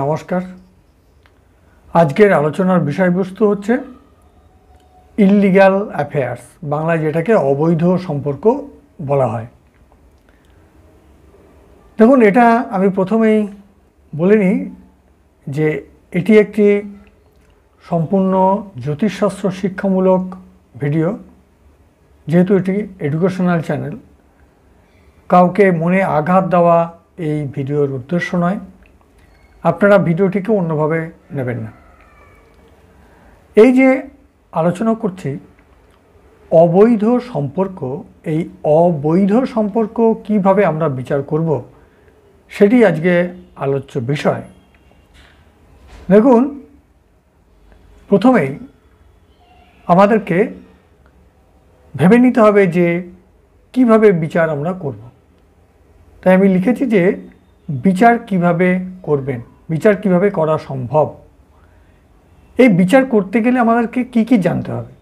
নমস্কার। আজকের আলোচনার বিষয়বস্তু হচ্ছে ইললিগ্যাল অ্যাফেয়ার্স, বাংলায় যেটাকে অবৈধ সম্পর্ক বলা হয়। দেখুন, এটা আমি প্রথমেই বলে নিই যে এটি একটি সম্পূর্ণ জ্যোতিষশাস্ত্র শিক্ষামূলক ভিডিও। যেহেতু এটি এডুকেশনাল চ্যানেল, কাউকে মনে আঘাত দেওয়া এই ভিডিওর উদ্দেশ্য নয়। আপনারা ভিডিওটিকে অন্যভাবে নেবেন না। এই যে আলোচনা করছি অবৈধ সম্পর্ক, এই অবৈধ সম্পর্ক কিভাবে আমরা বিচার করব সেটি আজকে আলোচ্য বিষয়। দেখুন, প্রথমেই আমাদেরকে ভেবে নিতে হবে যে কিভাবে বিচার আমরা করব। তাই আমি লিখেছি যে বিচার কিভাবে করবেন, বিচার কিভাবে করা সম্ভব। এই বিচার করতে গেলে আমাদেরকে কি কি জানতে হবে,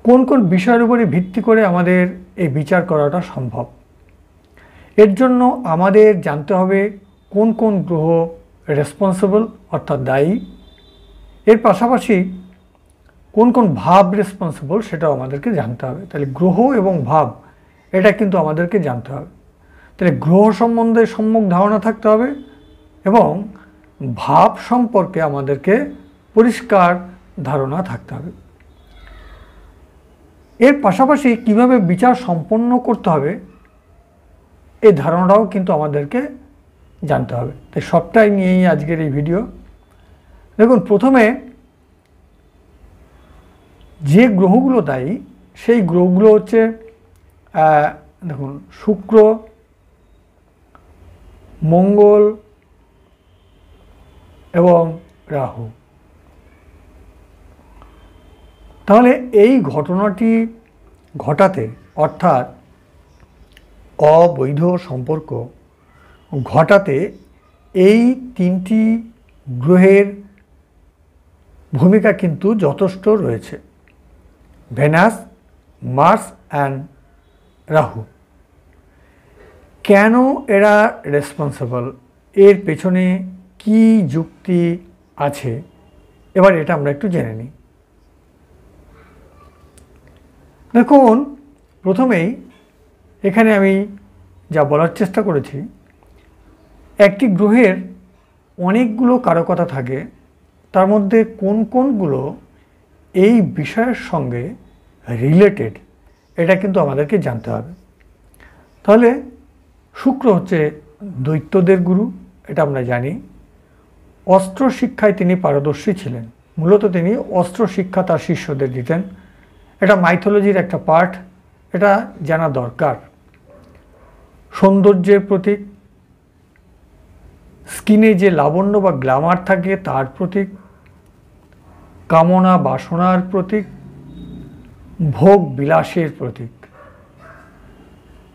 কোন কোন বিষয়ের উপরে ভিত্তি করে আমাদের এই বিচার করাটা সম্ভব। এর জন্য আমাদের জানতে হবে কোন কোন গ্রহ রেসপন্সিবল অর্থাৎ দায়ী, এর পাশাপাশি কোন কোন ভাব রেসপন্সিবল সেটাও আমাদেরকে জানতে হবে। তাহলে গ্রহ এবং ভাব এটা কিন্তু আমাদেরকে জানতে হবে। তাহলে গ্রহ সম্বন্ধে সম্যক ধারণা থাকতে হবে এবং ভাব সম্পর্কে আমাদেরকে পরিষ্কার ধারণা থাকতে হবে। এর পাশাপাশি কিভাবে বিচার সম্পন্ন করতে হবে এই ধারণাটাও কিন্তু আমাদেরকে জানতে হবে। তাই সবটাই নিয়েই আজকের এই ভিডিও। দেখুন, প্রথমে যে গ্রহগুলো দায়ী সেই গ্রহগুলো হচ্ছে দেখুন, শুক্র, মঙ্গল এবং রাহু। তাহলে এই ঘটনাটি ঘটাতে অর্থাৎ অবৈধ সম্পর্ক ঘটাতে এই তিনটি গ্রহের ভূমিকা কিন্তু যথেষ্ট রয়েছে: ভেনাস, মার্স অ্যান্ড রাহু। কেন এরা রেসপন্সিবল, এর পেছনে কি যুক্তি আছে, এবার এটা আমরা একটু জেনে নিই। দেখুন, প্রথমেই এখানে আমি যা বলার চেষ্টা করেছি, একটি গ্রহের অনেকগুলো কারকতা থাকে, তার মধ্যে কোন কোনগুলো এই বিষয়ের সঙ্গে রিলেটেড এটা কিন্তু আমাদেরকে জানতে হবে। তাহলে শুক্র হচ্ছে দৈত্যদের গুরু, এটা আমরা জানি। অস্ত্র শিক্ষায় তিনি পারদর্শী ছিলেন। মূলত তিনি অস্ত্র শিক্ষা তার শিষ্যদের দিতেন। এটা মাইথোলজির একটা পার্ট, এটা জানা দরকার। সৌন্দর্যের প্রতীক, স্কিনে যে লাবণ্য বা গ্ল্যামার থাকে তার প্রতীক, কামনা বাসনার প্রতীক, ভোগ বিলাসের প্রতীক।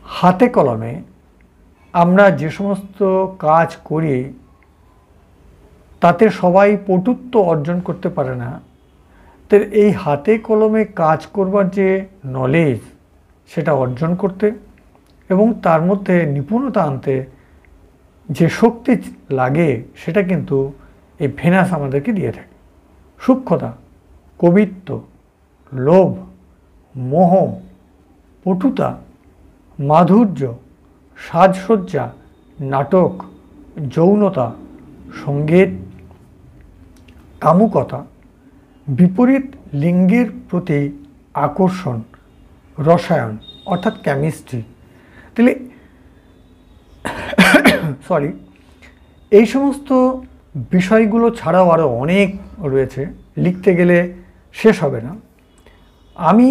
হাতে কলমে আমরা যে সমস্ত কাজ করি তাতে সবাই পটুত্ব অর্জন করতে পারে না। তো এই হাতে কলমে কাজ করবার যে নলেজ সেটা অর্জন করতে এবং তার মধ্যে নিপুণতা আনতে যে শক্তি লাগে সেটা কিন্তু এই ভেনাস আমাদেরকে দিয়ে থাকে। সূক্ষ্মতা, কবিত্ব, লোভ, মোহ, পটুতা, মাধুর্য, সাজসজ্জা, নাটক, যৌনতা, সঙ্গীত, কামুকতা, বিপরীত লিঙ্গের প্রতি আকর্ষণ, রসায়ন অর্থাৎ কেমিস্ট্রি। তাহলে এই সমস্ত বিষয়গুলো ছাড়াও আরও অনেক রয়েছে, লিখতে গেলে শেষ হবে না। আমি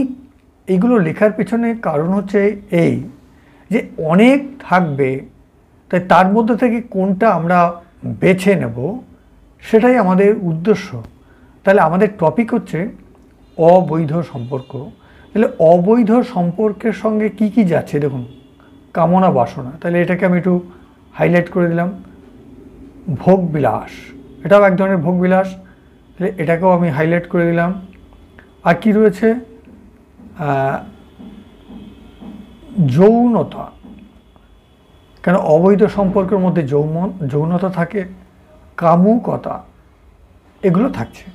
এইগুলো লেখার পেছনে কারণ হচ্ছে এই যে অনেক থাকবে, তাই তার মধ্যে থেকে কোনটা আমরা বেছে নেব সেটাই আমাদের উদ্দেশ্য। তাহলে আমাদের টপিক হচ্ছে অবৈধ সম্পর্ক। তাহলে অবৈধ সম্পর্কের সঙ্গে কি কি যাচ্ছে দেখুন, কামনা বাসনা, তাহলে এটাকে আমি একটু হাইলাইট করে দিলাম। ভোগ বিলাস, এটাও এক ধরনের ভোগ বিলাস, তাহলে এটাকেও আমি হাইলাইট করে দিলাম। আর কি রয়েছে, যৌনতা, কেন অবৈধ সম্পর্কের মধ্যে যৌনতা থাকে, কামুকতা এগুলো থাকছে।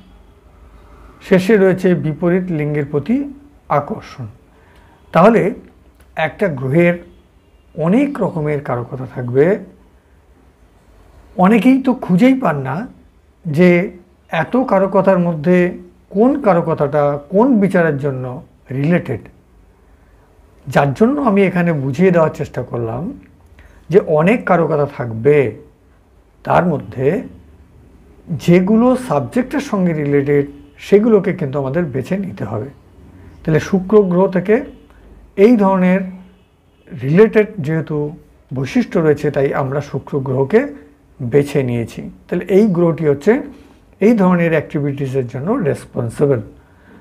শেষে রয়েছে বিপরীত লিঙ্গের প্রতি আকর্ষণ। তাহলে একটা গ্রহের অনেক রকমের কারকতা থাকবে। অনেকেই তো খুঁজেই পান না যে এত কারকতার মধ্যে কোন কারকতাটা কোন বিচারের জন্য রিলেটেড। যার জন্য আমি এখানে বুঝিয়ে দেওয়ার চেষ্টা করলাম যে অনেক কারকতা থাকবে, তার মধ্যে যেগুলো সাবজেক্টের সঙ্গে রিলেটেড সেগুলোকে কিন্তু আমাদের বেছে নিতে হবে। তাহলে শুক্র গ্রহ থেকে এই ধরনের রিলেটেড যেহেতু বৈশিষ্ট্য রয়েছে, তাই আমরা শুক্র গ্রহকে বেছে নিয়েছি। তাহলে এই গ্রহটি হচ্ছে এই ধরনের অ্যাক্টিভিটিসের জন্য রেসপন্সিবল।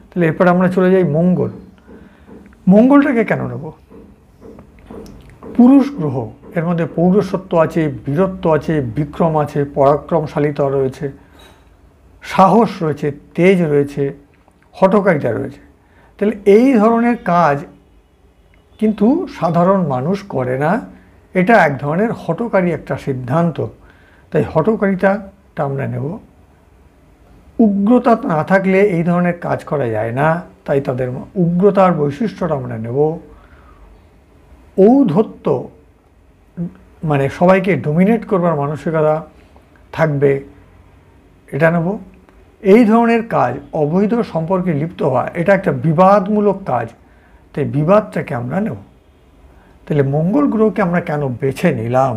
তাহলে এরপর আমরা চলে যাই মঙ্গল। মঙ্গলটাকে কেন নেব? পুরুষ গ্রহ, এর মধ্যে পৌরসত্ব আছে, বীরত্ব আছে, বিক্রম আছে, পরাক্রমশালিতা রয়েছে, সাহস রয়েছে, তেজ রয়েছে, হঠকারিতা রয়েছে। তাহলে এই ধরনের কাজ কিন্তু সাধারণ মানুষ করে না। এটা এক ধরনের হঠকারী একটা সিদ্ধান্ত। তাই হঠকারিতাটা আমরা নেব। উগ্রতা না থাকলে এই ধরনের কাজ করা যায় না, তাই তাদের উগ্রতার বৈশিষ্ট্যটা আমরা নেব। ঔদ্ধত্য মানে সবাইকে ডোমিনেট করবার মানসিকতা থাকবে, এটা নেব। এই ধরনের কাজ, অবৈধ সম্পর্কে লিপ্ত হওয়া, এটা একটা বিবাদমূলক কাজ, তাই বিবাদটাকে আমরা নেব। তাহলে মঙ্গল গ্রহকে আমরা কেন বেছে নিলাম?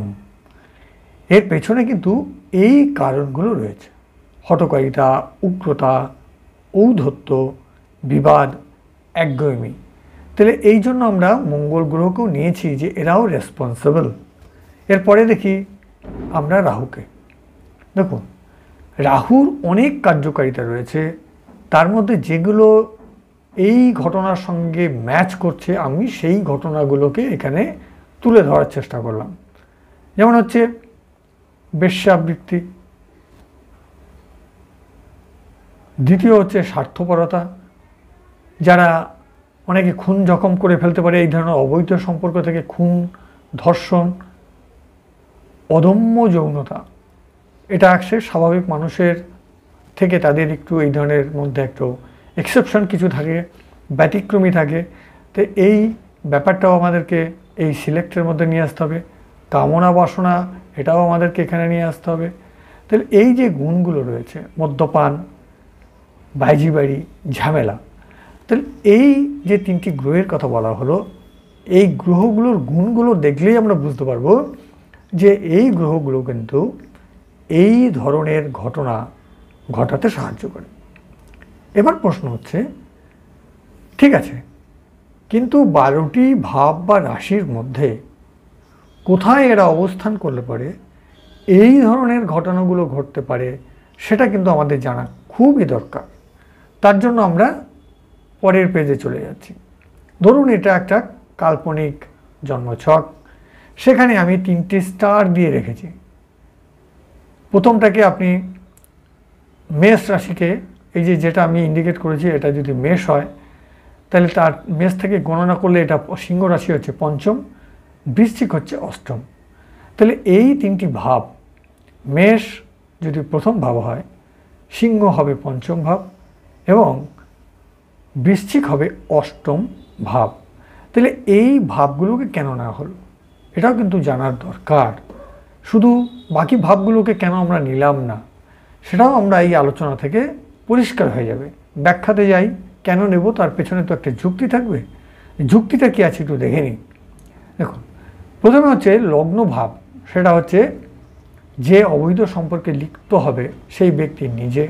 এর পেছনে কিন্তু এই কারণগুলো রয়েছে: হঠকারিতা, উগ্রতা, ঔদ্ধত্য, বিবাদ, একগুঁয়েমি। তাহলে এই জন্য আমরা মঙ্গল গ্রহকেও নিয়েছি যে এরাও রেসপন্সিবল। এরপরে দেখি আমরা রাহুকে। দেখুন, রাহুর অনেক কার্যকারিতা রয়েছে, তার মধ্যে যেগুলো এই ঘটনার সঙ্গে ম্যাচ করছে আমি সেই ঘটনাগুলোকে এখানে তুলে ধরার চেষ্টা করলাম। যেমন হচ্ছে বেশ্যাবৃত্তি, দ্বিতীয় হচ্ছে স্বার্থপরতা, যারা অনেকে খুন জখম করে ফেলতে পারে এই ধরনের অবৈধ সম্পর্ক থেকে, খুন, ধর্ষণ, অদম্য যৌনতা, এটা আসছে স্বাভাবিক মানুষের থেকে, তাদের একটু এই ধরনের মধ্যে একটু এক্সেপশন কিছু থাকে, ব্যতিক্রমী থাকে। তো এই ব্যাপারটাও আমাদেরকে এই সিলেক্টের মধ্যে নিয়ে আসতে হবে। কামনা বাসনা, এটাও আমাদেরকে এখানে নিয়ে আসতে হবে। তাহলে এই যে গুণগুলো রয়েছে, মদ্যপান, বাইজি বাড়ি, ঝামেলা, তাহলে এই যে তিনটি গ্রহের কথা বলা হলো, এই গ্রহগুলোর গুণগুলো দেখলেই আমরা বুঝতে পারবো যে এই গ্রহগুলো কিন্তু এই ধরনের ঘটনা ঘটাতে সাহায্য করে। এবার প্রশ্ন হচ্ছে, ঠিক আছে, কিন্তু 12টি ভাব বা রাশির মধ্যে কোথায় এরা অবস্থান করলে পরে এই ধরনের ঘটনাগুলো ঘটতে পারে, সেটা কিন্তু আমাদের জানা খুবই দরকার। তার জন্য আমরা পরের পেজে চলে যাচ্ছি। ধরুন এটা একটা কাল্পনিক জন্মছক, সেখানে আমি 3টি স্টার দিয়ে রেখেছি। প্রথমটাকে আপনি মেষ রাশিকে, এই যে যেটা আমি ইন্ডিকেট করেছি, এটা যদি মেষ হয় তাহলে তার মেষ থেকে গণনা করলে এটা সিংহ রাশি হচ্ছে পঞ্চম, বৃশ্চিক হচ্ছে অষ্টম। তাহলে এই 3টি ভাব, মেষ যদি প্রথম ভাব হয়, সিংহ হবে পঞ্চম ভাব এবং বৃশ্চিক হবে অষ্টম ভাব। তাহলে এই ভাবগুলোকে কেন না হলো, এটাও কিন্তু জানার দরকার। শুধু বাকি ভাবগুলোকে কেন আমরা নিলাম না, সেটাও আমরা এই আলোচনা থেকে পরিষ্কার হয়ে যাবে। ব্যাখ্যাতে যাই, কেন নেব তার পেছনে তো একটা যুক্তি থাকবে। যুক্তিটা কি আছে একটু দেখে নিই। দেখুন, প্রথমে হচ্ছে লগ্ন ভাব, সেটা হচ্ছে যে অবৈধ সম্পর্কে লিপ্ত হবে সেই ব্যক্তি নিজে।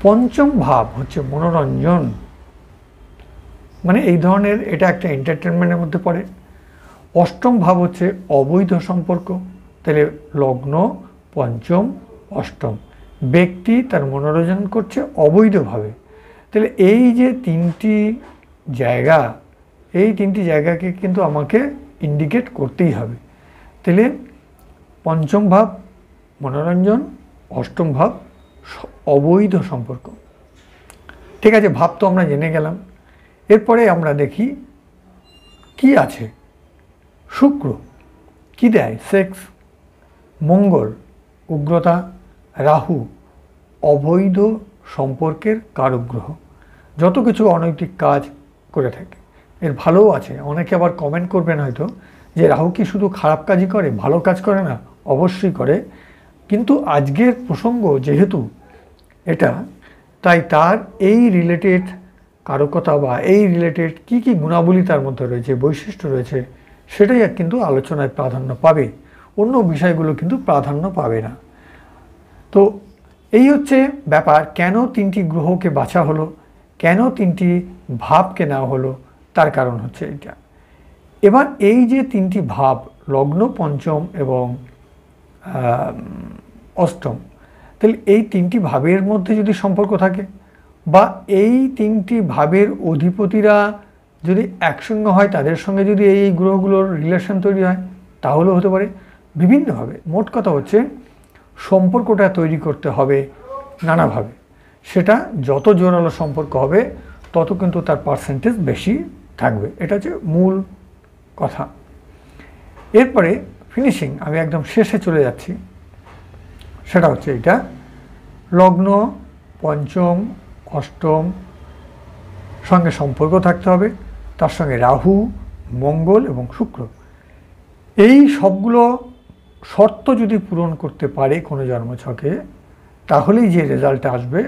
পঞ্চম ভাব হচ্ছে মনোরঞ্জন, মানে এই ধরনের, এটা একটা এন্টারটেনমেন্টের মধ্যে পড়ে। অষ্টম ভাব হচ্ছে অবৈধ সম্পর্ক, তাহলে লগ্ন, পঞ্চম, অষ্টম, ব্যক্তি তার মনোরঞ্জন করছে অবৈধভাবে। তাহলে এই যে 3টি জায়গা, এই 3টি জায়গাকে কিন্তু আমাকে ইন্ডিকেট করতেই হবে। তাহলে পঞ্চম ভাব মনোরঞ্জন, অষ্টম ভাব অবৈধ সম্পর্ক। ঠিক আছে, ভাব তো আমরা জেনে গেলাম। এরপরে আমরা দেখি কি আছে। শুক্র, কি দেয়? সেক্স, মঙ্গল উগ্রতা, রাহু অবৈধ সম্পর্কের কারক গ্রহ, যত কিছু অনৈতিক কাজ করে থাকে। এর ভালোও আছে। অনেকে আবার কমেন্ট করবেন হয়তো যে রাহু কি শুধু খারাপ কাজই করে, ভালো কাজ করে না? অবশ্যই করে, কিন্তু আজকের প্রসঙ্গ যেহেতু এটা, তাই তার এই রিলেটেড কারকতা বা এই রিলেটেড কি কি গুণাবলী তার মধ্যে রয়েছে, বৈশিষ্ট্য রয়েছে, সেটাই কিন্তু আলোচনায় প্রাধান্য পাবে, অন্য বিষয়গুলো কিন্তু প্রাধান্য পাবে না। তো এই হচ্ছে ব্যাপার, কেন 3টি গ্রহকে বাছা হলো, কেন 3টি ভাবকে নেওয়া হলো, তার কারণ হচ্ছে এইটা। এবার এই যে 3টি ভাব, লগ্ন, পঞ্চম এবং অষ্টম, তাহলে এই 3টি ভাবের মধ্যে যদি সম্পর্ক থাকে, বা এই 3টি ভাবের অধিপতিরা যদি একসঙ্গে হয়, তাদের সঙ্গে যদি এই গ্রহগুলোর রিলেশন তৈরি হয়, তাহলেও হতে পারে বিভিন্নভাবে। মোট কথা হচ্ছে সম্পর্কটা তৈরি করতে হবে নানাভাবে। সেটা যত জোরালো সম্পর্ক হবে তত কিন্তু তার পার্সেন্টেজ বেশি থাকবে, এটা হচ্ছে মূল কথা। এরপরে ফিনিশিং, আমি একদম শেষে চলে যাচ্ছি, সেটা হচ্ছে এটা, লগ্ন, পঞ্চম, অষ্টম সঙ্গে সম্পর্ক থাকতে হবে, তার সঙ্গে রাহু, মঙ্গল এবং শুক্র, এই সবগুলো শর্ত যদি পূরণ করতে পারে কোনো জন্মছকে, তাহলেই যে রেজাল্টটা আসবে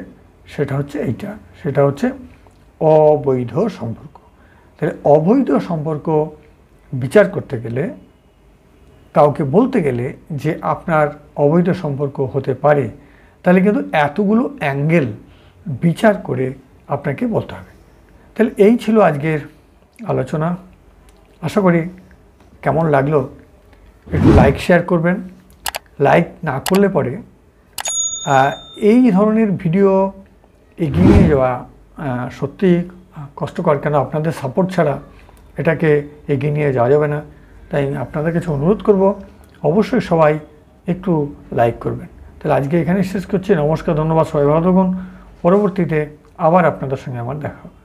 সেটা হচ্ছে এইটা, সেটা হচ্ছে অবৈধ সম্পর্ক। তাহলে অবৈধ সম্পর্ক বিচার করতে গেলে, কাউকে বলতে গেলে যে আপনার অবৈধ সম্পর্ক হতে পারে, তাহলে কিন্তু এতগুলো অ্যাঙ্গেল বিচার করে আপনাকে বলতে হবে। তাহলে এই ছিল আজকের আলোচনা। আশা করি কেমন লাগলো একটু লাইক শেয়ার করবেন। লাইক না করলে পরে এই ধরনের ভিডিও এগিয়ে নিয়ে যাওয়া সত্যি কষ্টকর, কেন আপনাদের সাপোর্ট ছাড়া এটাকে এগিয়ে নিয়ে যাওয়া যাবে না। তাই আপনাদের কাছে অনুরোধ করব, অবশ্যই সবাই একটু লাইক করবেন। তাহলে আজকে এখানে শেষ করছি। নমস্কার, ধন্যবাদ, সবাই ভালো থাকুন। পরবর্তীতে আবার আপনাদের সঙ্গে আমার দেখা হবে।